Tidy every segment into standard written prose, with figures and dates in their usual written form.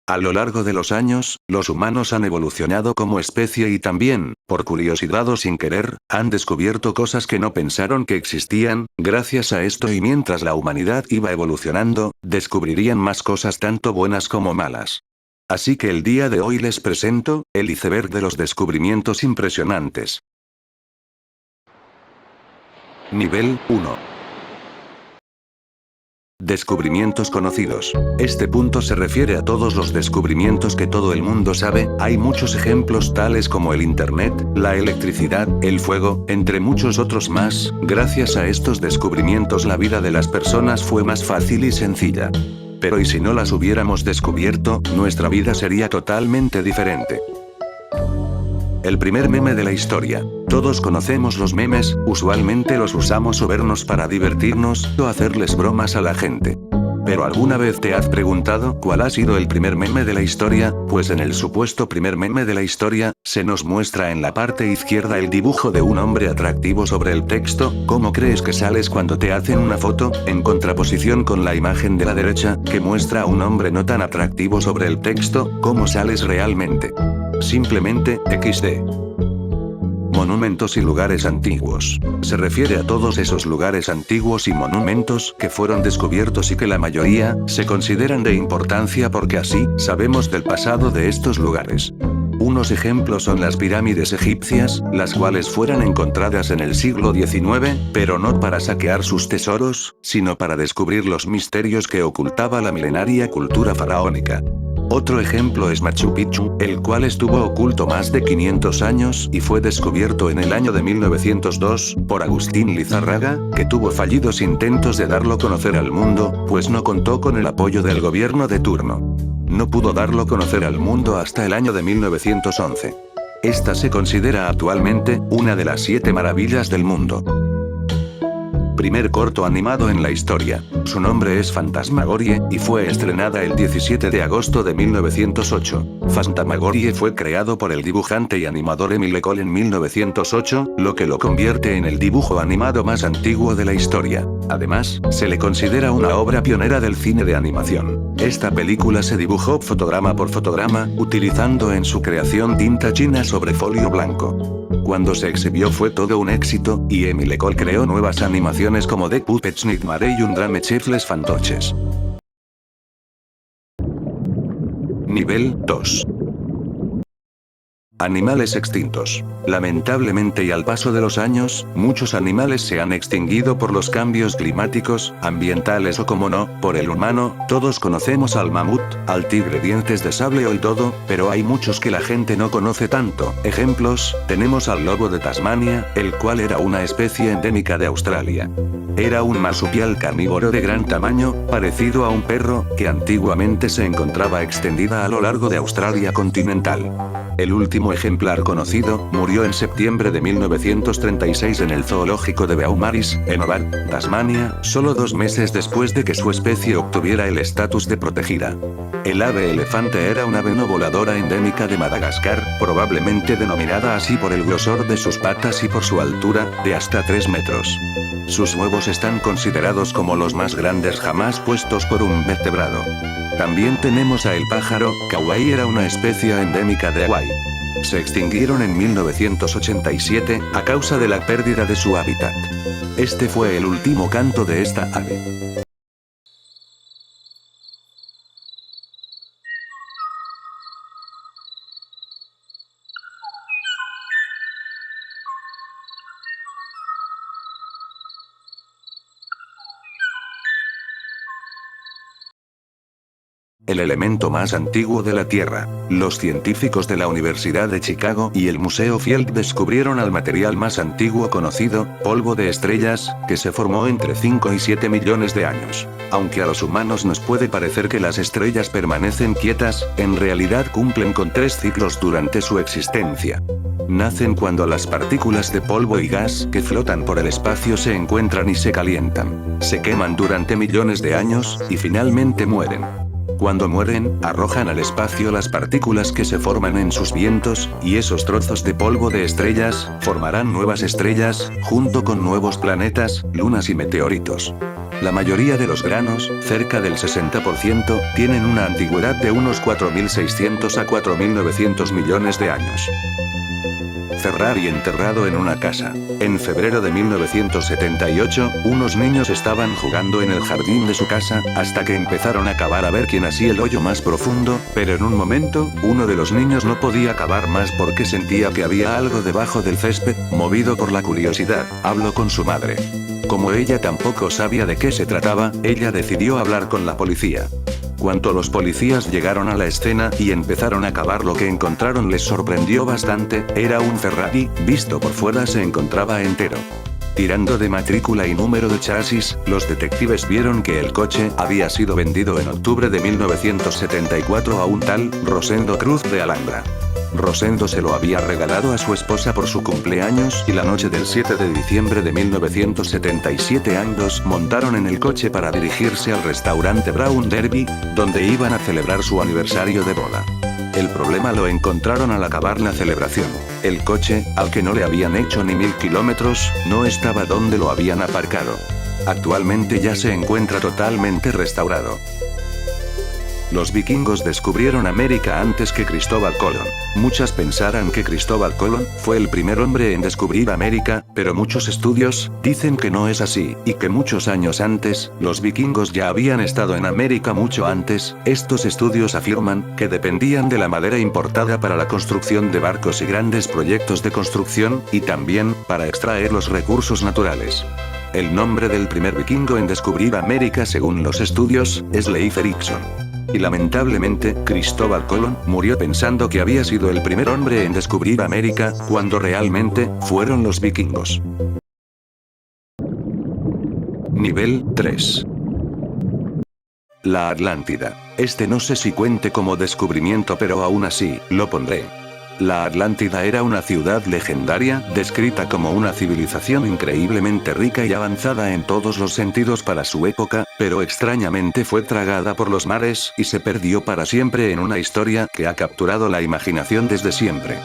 A lo largo de los años, los humanos han evolucionado como especie y también, por curiosidad o sin querer, han descubierto cosas que no pensaron que existían. Gracias a esto y mientras la humanidad iba evolucionando, descubrirían más cosas tanto buenas como malas. Así que el día de hoy les presento, el iceberg de los descubrimientos impresionantes. Nivel 1. Descubrimientos conocidos. Este punto se refiere a todos los descubrimientos que todo el mundo sabe. Hay muchos ejemplos tales como el Internet, la electricidad, el fuego, entre muchos otros más. Gracias a estos descubrimientos la vida de las personas fue más fácil y sencilla. Pero ¿y si no las hubiéramos descubierto? Nuestra vida sería totalmente diferente. El primer meme de la historia. Todos conocemos los memes, usualmente los usamos o vernos para divertirnos, o hacerles bromas a la gente. Pero ¿alguna vez te has preguntado cuál ha sido el primer meme de la historia? Pues en el supuesto primer meme de la historia, se nos muestra en la parte izquierda el dibujo de un hombre atractivo sobre el texto. ¿Cómo crees que sales cuando te hacen una foto? En contraposición con la imagen de la derecha, que muestra a un hombre no tan atractivo sobre el texto. ¿Cómo sales realmente? Simplemente, XD. Monumentos y lugares antiguos. Se refiere a todos esos lugares antiguos y monumentos que fueron descubiertos y que la mayoría se consideran de importancia porque así sabemos del pasado de estos lugares. Unos ejemplos son las pirámides egipcias, las cuales fueron encontradas en el siglo XIX, pero no para saquear sus tesoros, sino para descubrir los misterios que ocultaba la milenaria cultura faraónica. Otro ejemplo es Machu Picchu, el cual estuvo oculto más de 500 años y fue descubierto en el año de 1902, por Agustín Lizárraga, que tuvo fallidos intentos de darlo a conocer al mundo, pues no contó con el apoyo del gobierno de turno. No pudo darlo a conocer al mundo hasta el año de 1911. Esta se considera actualmente una de las 7 maravillas del mundo. Primer corto animado en la historia. Su nombre es Phantasmagorie, y fue estrenada el 17 de agosto de 1908. Phantasmagorie fue creado por el dibujante y animador Émile Cohl en 1908, lo que lo convierte en el dibujo animado más antiguo de la historia. Además, se le considera una obra pionera del cine de animación. Esta película se dibujó fotograma por fotograma, utilizando en su creación tinta china sobre folio blanco. Cuando se exhibió fue todo un éxito, y Émile Cohl creó nuevas animaciones como The Puppets Nightmare y Undrame Chefles Fantoches. Nivel 2. Animales extintos. Lamentablemente y al paso de los años, muchos animales se han extinguido por los cambios climáticos, ambientales o como no, por el humano. Todos conocemos al mamut, al tigre dientes de sable o el dodo, pero hay muchos que la gente no conoce tanto. Ejemplos, tenemos al lobo de Tasmania, el cual era una especie endémica de Australia. Era un marsupial carnívoro de gran tamaño, parecido a un perro, que antiguamente se encontraba extendida a lo largo de Australia continental. El último ejemplar conocido, murió en septiembre de 1936 en el zoológico de Beaumaris, en Hobart, Tasmania, solo 2 meses después de que su especie obtuviera el estatus de protegida. El ave elefante era una ave no voladora endémica de Madagascar, probablemente denominada así por el grosor de sus patas y por su altura, de hasta 3 metros. Sus huevos están considerados como los más grandes jamás puestos por un vertebrado. También tenemos a el pájaro, Kauai era una especie endémica de Hawái. Se extinguieron en 1987, a causa de la pérdida de su hábitat. Este fue el último canto de esta ave. El elemento más antiguo de la Tierra. Los científicos de la Universidad de Chicago y el Museo Field descubrieron el material más antiguo conocido, polvo de estrellas, que se formó entre 5 y 7 millones de años. Aunque a los humanos nos puede parecer que las estrellas permanecen quietas, en realidad cumplen con 3 ciclos durante su existencia. Nacen cuando las partículas de polvo y gas que flotan por el espacio se encuentran y se calientan. Se queman durante millones de años, y finalmente mueren. Cuando mueren, arrojan al espacio las partículas que se forman en sus vientos, y esos trozos de polvo de estrellas, formarán nuevas estrellas, junto con nuevos planetas, lunas y meteoritos. La mayoría de los granos, cerca del 60%, tienen una antigüedad de unos 4.600 a 4.900 millones de años. Ferrari enterrado en una casa. En febrero de 1978, unos niños estaban jugando en el jardín de su casa, hasta que empezaron a cavar a ver quién hacía el hoyo más profundo, pero en un momento, uno de los niños no podía cavar más porque sentía que había algo debajo del césped. Movido por la curiosidad, habló con su madre. Como ella tampoco sabía de qué se trataba, ella decidió hablar con la policía. Cuando los policías llegaron a la escena y empezaron a cavar, lo que encontraron les sorprendió bastante. Era un Ferrari, visto por fuera se encontraba entero. Tirando de matrícula y número de chasis, los detectives vieron que el coche había sido vendido en octubre de 1974 a un tal Rosendo Cruz de Alhambra. Rosendo se lo había regalado a su esposa por su cumpleaños y la noche del 7 de diciembre de 1977 ambos montaron en el coche para dirigirse al restaurante Brown Derby, donde iban a celebrar su aniversario de boda. El problema lo encontraron al acabar la celebración. El coche, al que no le habían hecho ni 1000 kilómetros, no estaba donde lo habían aparcado. Actualmente ya se encuentra totalmente restaurado. Los vikingos descubrieron América antes que Cristóbal Colón. Muchos pensarán que Cristóbal Colón fue el primer hombre en descubrir América, pero muchos estudios dicen que no es así, y que muchos años antes, los vikingos ya habían estado en América mucho antes. Estos estudios afirman que dependían de la madera importada para la construcción de barcos y grandes proyectos de construcción, y también para extraer los recursos naturales. El nombre del primer vikingo en descubrir América según los estudios es Leif Erikson. Y lamentablemente, Cristóbal Colón murió pensando que había sido el primer hombre en descubrir América, cuando realmente fueron los vikingos. Nivel 3. La Atlántida. No sé si cuente como descubrimiento, pero aún así, lo pondré. La Atlántida era una ciudad legendaria, descrita como una civilización increíblemente rica y avanzada en todos los sentidos para su época, pero extrañamente fue tragada por los mares y se perdió para siempre en una historia que ha capturado la imaginación desde siempre.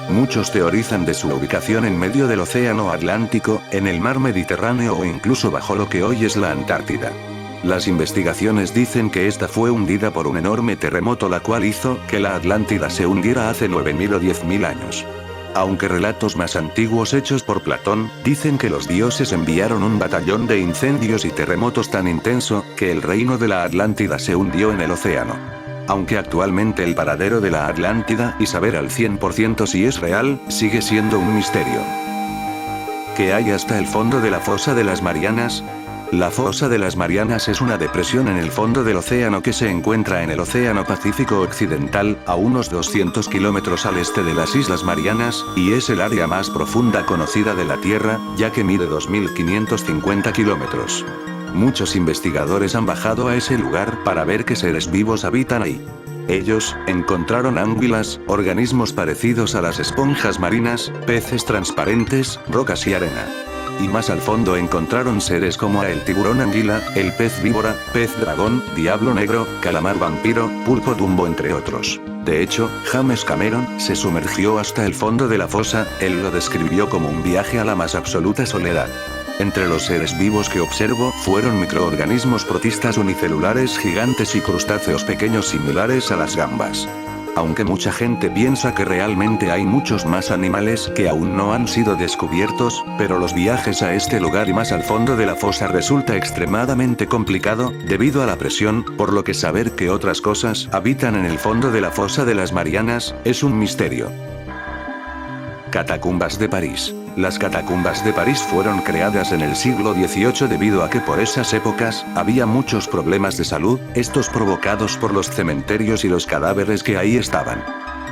Muchos teorizan de su ubicación en medio del océano Atlántico, en el mar Mediterráneo o incluso bajo lo que hoy es la Antártida. Las investigaciones dicen que esta fue hundida por un enorme terremoto, la cual hizo que la Atlántida se hundiera hace 9000 o 10.000 años. Aunque relatos más antiguos hechos por Platón dicen que los dioses enviaron un batallón de incendios y terremotos tan intenso que el reino de la Atlántida se hundió en el océano. Aunque actualmente el paradero de la Atlántida y saber al 100% si es real, sigue siendo un misterio. ¿Qué hay hasta el fondo de la fosa de las Marianas? La fosa de las Marianas es una depresión en el fondo del océano que se encuentra en el Océano Pacífico Occidental, a unos 200 kilómetros al este de las Islas Marianas, y es el área más profunda conocida de la Tierra, ya que mide 2.550 kilómetros. Muchos investigadores han bajado a ese lugar para ver qué seres vivos habitan ahí. Ellos encontraron anguilas, organismos parecidos a las esponjas marinas, peces transparentes, rocas y arena. Y más al fondo encontraron seres como el tiburón anguila, el pez víbora, pez dragón, diablo negro, calamar vampiro, pulpo dumbo, entre otros. De hecho, James Cameron se sumergió hasta el fondo de la fosa. Él lo describió como un viaje a la más absoluta soledad. Entre los seres vivos que observó fueron microorganismos protistas unicelulares gigantes y crustáceos pequeños similares a las gambas. Aunque mucha gente piensa que realmente hay muchos más animales que aún no han sido descubiertos, pero los viajes a este lugar y más al fondo de la fosa resulta extremadamente complicado, debido a la presión, por lo que saber que otras cosas habitan en el fondo de la fosa de las Marianas es un misterio. Catacumbas de París. Las catacumbas de París fueron creadas en el siglo XVIII debido a que por esas épocas había muchos problemas de salud, estos provocados por los cementerios y los cadáveres que ahí estaban.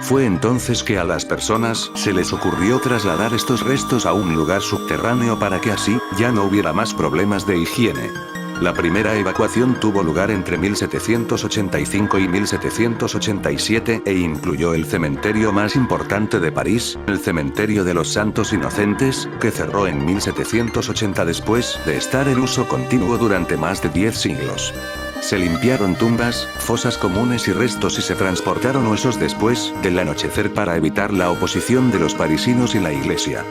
Fue entonces que a las personas se les ocurrió trasladar estos restos a un lugar subterráneo para que así ya no hubiera más problemas de higiene. La primera evacuación tuvo lugar entre 1785 y 1787 e incluyó el cementerio más importante de París, el Cementerio de los Santos Inocentes, que cerró en 1780 después de estar en uso continuo durante más de 10 siglos. Se limpiaron tumbas, fosas comunes y restos y se transportaron huesos después del anochecer para evitar la oposición de los parisinos y la iglesia.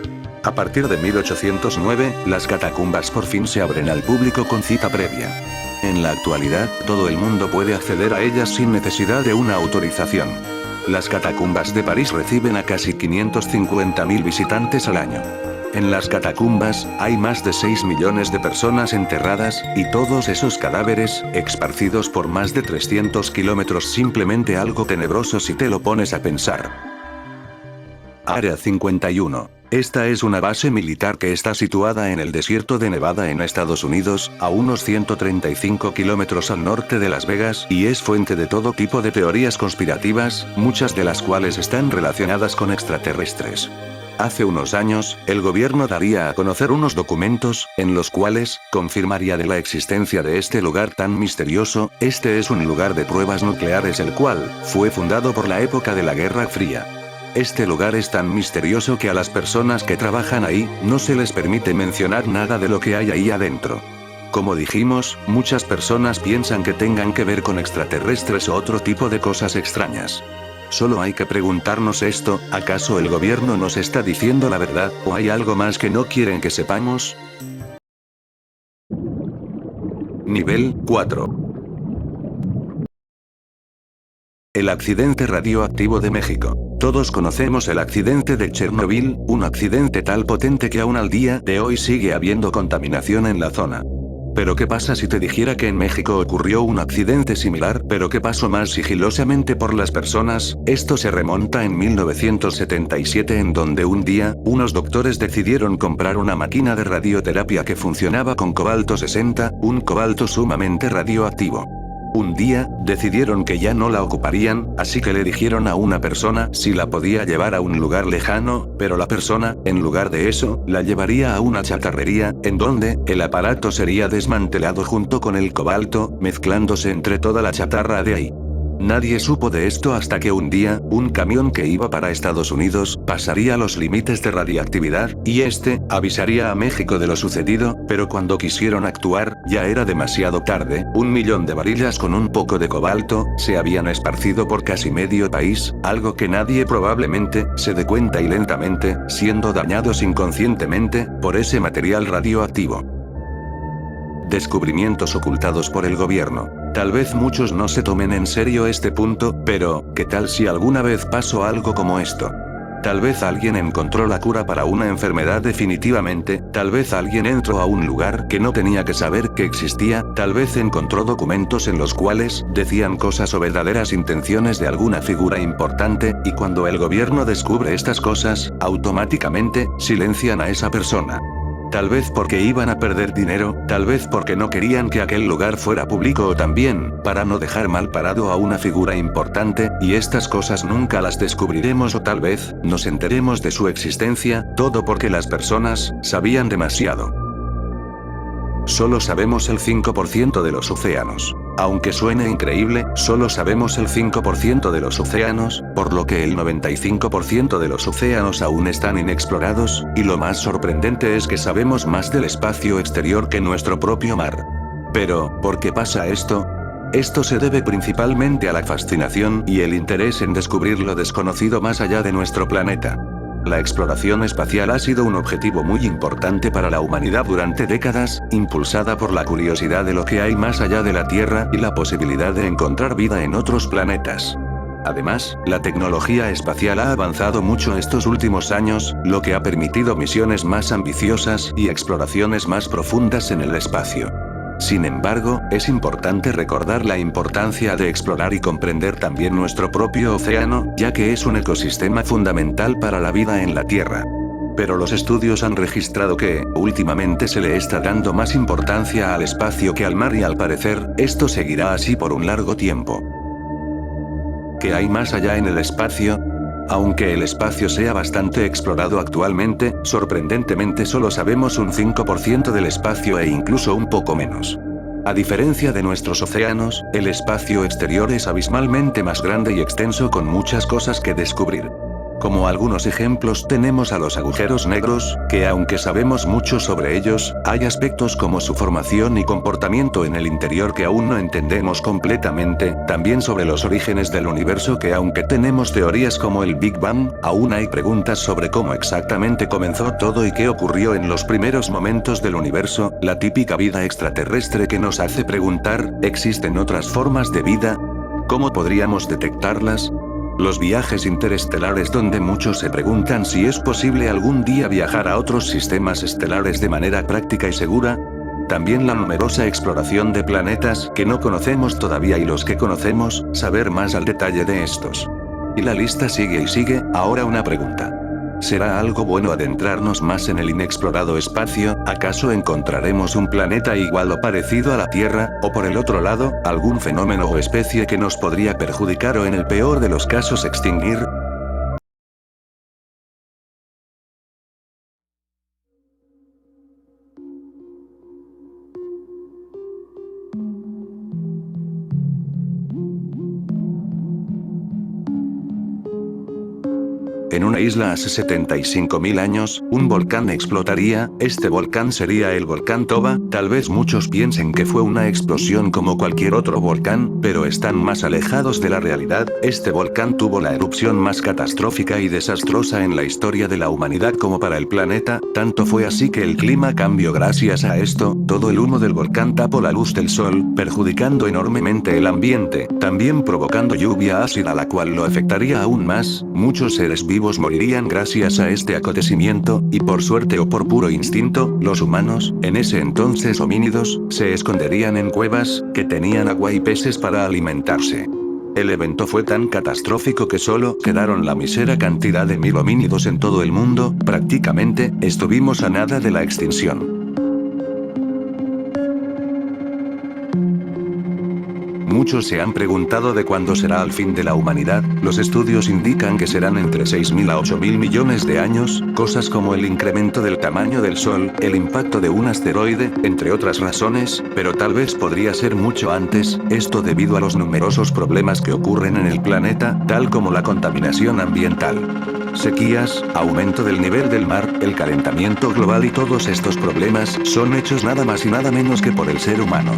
A partir de 1809, las catacumbas por fin se abren al público con cita previa. En la actualidad, todo el mundo puede acceder a ellas sin necesidad de una autorización. Las catacumbas de París reciben a casi 550.000 visitantes al año. En las catacumbas, hay más de 6 millones de personas enterradas, y todos esos cadáveres, esparcidos por más de 300 kilómetros, simplemente algo tenebroso si te lo pones a pensar. Área 51. Esta es una base militar que está situada en el desierto de Nevada en Estados Unidos, a unos 135 kilómetros al norte de Las Vegas, y es fuente de todo tipo de teorías conspirativas, muchas de las cuales están relacionadas con extraterrestres. Hace unos años, el gobierno daría a conocer unos documentos, en los cuales confirmaría de la existencia de este lugar tan misterioso. Este es un lugar de pruebas nucleares el cual fue fundado por la época de la Guerra Fría. Este lugar es tan misterioso que a las personas que trabajan ahí, no se les permite mencionar nada de lo que hay ahí adentro. Como dijimos, muchas personas piensan que tengan que ver con extraterrestres o otro tipo de cosas extrañas. Solo hay que preguntarnos esto: ¿acaso el gobierno nos está diciendo la verdad, o hay algo más que no quieren que sepamos? Nivel 4. El accidente radioactivo de México. Todos conocemos el accidente de Chernobyl, un accidente tan potente que aún al día de hoy sigue habiendo contaminación en la zona. Pero ¿qué pasa si te dijera que en México ocurrió un accidente similar, pero que pasó más sigilosamente por las personas? Esto se remonta en 1977, en donde un día, unos doctores decidieron comprar una máquina de radioterapia que funcionaba con cobalto 60, un cobalto sumamente radioactivo. Un día, decidieron que ya no la ocuparían, así que le dijeron a una persona si la podía llevar a un lugar lejano, pero la persona, en lugar de eso, la llevaría a una chatarrería, en donde el aparato sería desmantelado junto con el cobalto, mezclándose entre toda la chatarra de ahí. Nadie supo de esto hasta que un día, un camión que iba para Estados Unidos, pasaría los límites de radiactividad, y este, avisaría a México de lo sucedido, pero cuando quisieron actuar, ya era demasiado tarde. 1 millón de varillas con un poco de cobalto, se habían esparcido por casi medio país, algo que nadie probablemente se dé cuenta, y lentamente, siendo dañados inconscientemente, por ese material radioactivo. Descubrimientos ocultados por el gobierno. Tal vez muchos no se tomen en serio este punto, pero, ¿qué tal si alguna vez pasó algo como esto? Tal vez alguien encontró la cura para una enfermedad definitivamente, tal vez alguien entró a un lugar que no tenía que saber que existía, tal vez encontró documentos en los cuales decían cosas o verdaderas intenciones de alguna figura importante, y cuando el gobierno descubre estas cosas, automáticamente silencian a esa persona. Tal vez porque iban a perder dinero, tal vez porque no querían que aquel lugar fuera público, o también, para no dejar mal parado a una figura importante, y estas cosas nunca las descubriremos, o tal vez, nos enteremos de su existencia, todo porque las personas sabían demasiado. Solo sabemos el 5% de los océanos. Aunque suene increíble, solo sabemos el 5% de los océanos, por lo que el 95% de los océanos aún están inexplorados, y lo más sorprendente es que sabemos más del espacio exterior que nuestro propio mar. Pero, ¿por qué pasa esto? Esto se debe principalmente a la fascinación y el interés en descubrir lo desconocido más allá de nuestro planeta. La exploración espacial ha sido un objetivo muy importante para la humanidad durante décadas, impulsada por la curiosidad de lo que hay más allá de la Tierra y la posibilidad de encontrar vida en otros planetas. Además, la tecnología espacial ha avanzado mucho estos últimos años, lo que ha permitido misiones más ambiciosas y exploraciones más profundas en el espacio. Sin embargo, es importante recordar la importancia de explorar y comprender también nuestro propio océano, ya que es un ecosistema fundamental para la vida en la Tierra. Pero los estudios han registrado que, últimamente se le está dando más importancia al espacio que al mar, y al parecer, esto seguirá así por un largo tiempo. ¿Qué hay más allá en el espacio? Aunque el espacio sea bastante explorado actualmente, sorprendentemente solo sabemos un 5% del espacio, e incluso un poco menos. A diferencia de nuestros océanos, el espacio exterior es abismalmente más grande y extenso con muchas cosas que descubrir. Como algunos ejemplos tenemos a los agujeros negros, que aunque sabemos mucho sobre ellos, hay aspectos como su formación y comportamiento en el interior que aún no entendemos completamente, también sobre los orígenes del universo que aunque tenemos teorías como el Big Bang, aún hay preguntas sobre cómo exactamente comenzó todo y qué ocurrió en los primeros momentos del universo, la típica vida extraterrestre que nos hace preguntar, ¿existen otras formas de vida? ¿Cómo podríamos detectarlas? Los viajes interestelares donde muchos se preguntan si es posible algún día viajar a otros sistemas estelares de manera práctica y segura. También la numerosa exploración de planetas que no conocemos todavía y los que conocemos, saber más al detalle de estos. Y la lista sigue y sigue, ahora una pregunta. ¿Será algo bueno adentrarnos más en el inexplorado espacio? ¿Acaso encontraremos un planeta igual o parecido a la Tierra, o por el otro lado, algún fenómeno o especie que nos podría perjudicar o en el peor de los casos extinguir? En una isla hace 75.000 años, un volcán explotaría, este volcán sería el volcán Toba, tal vez muchos piensen que fue una explosión como cualquier otro volcán, pero están más alejados de la realidad, este volcán tuvo la erupción más catastrófica y desastrosa en la historia de la humanidad como para el planeta, tanto fue así que el clima cambió gracias a esto, todo el humo del volcán tapó la luz del sol, perjudicando enormemente el ambiente, también provocando lluvia ácida la cual lo afectaría aún más, muchos seres vivos morirían gracias a este acontecimiento, y por suerte o por puro instinto, los humanos, en ese entonces homínidos, se esconderían en cuevas, que tenían agua y peces para alimentarse. El evento fue tan catastrófico que solo quedaron la mísera cantidad de 1000 homínidos en todo el mundo, prácticamente, estuvimos a nada de la extinción. Muchos se han preguntado de cuándo será el fin de la humanidad, los estudios indican que serán entre 6.000 a 8.000 millones de años, cosas como el incremento del tamaño del Sol, el impacto de un asteroide, entre otras razones, pero tal vez podría ser mucho antes, esto debido a los numerosos problemas que ocurren en el planeta, tal como la contaminación ambiental. Sequías, aumento del nivel del mar, el calentamiento global y todos estos problemas son hechos nada más y nada menos que por el ser humano.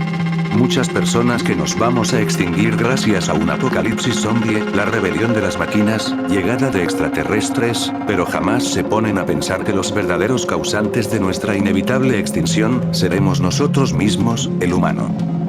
Muchas personas que nos vamos a extinguir gracias a un apocalipsis zombie, la rebelión de las máquinas, llegada de extraterrestres, pero jamás se ponen a pensar que los verdaderos causantes de nuestra inevitable extinción, seremos nosotros mismos, el humano.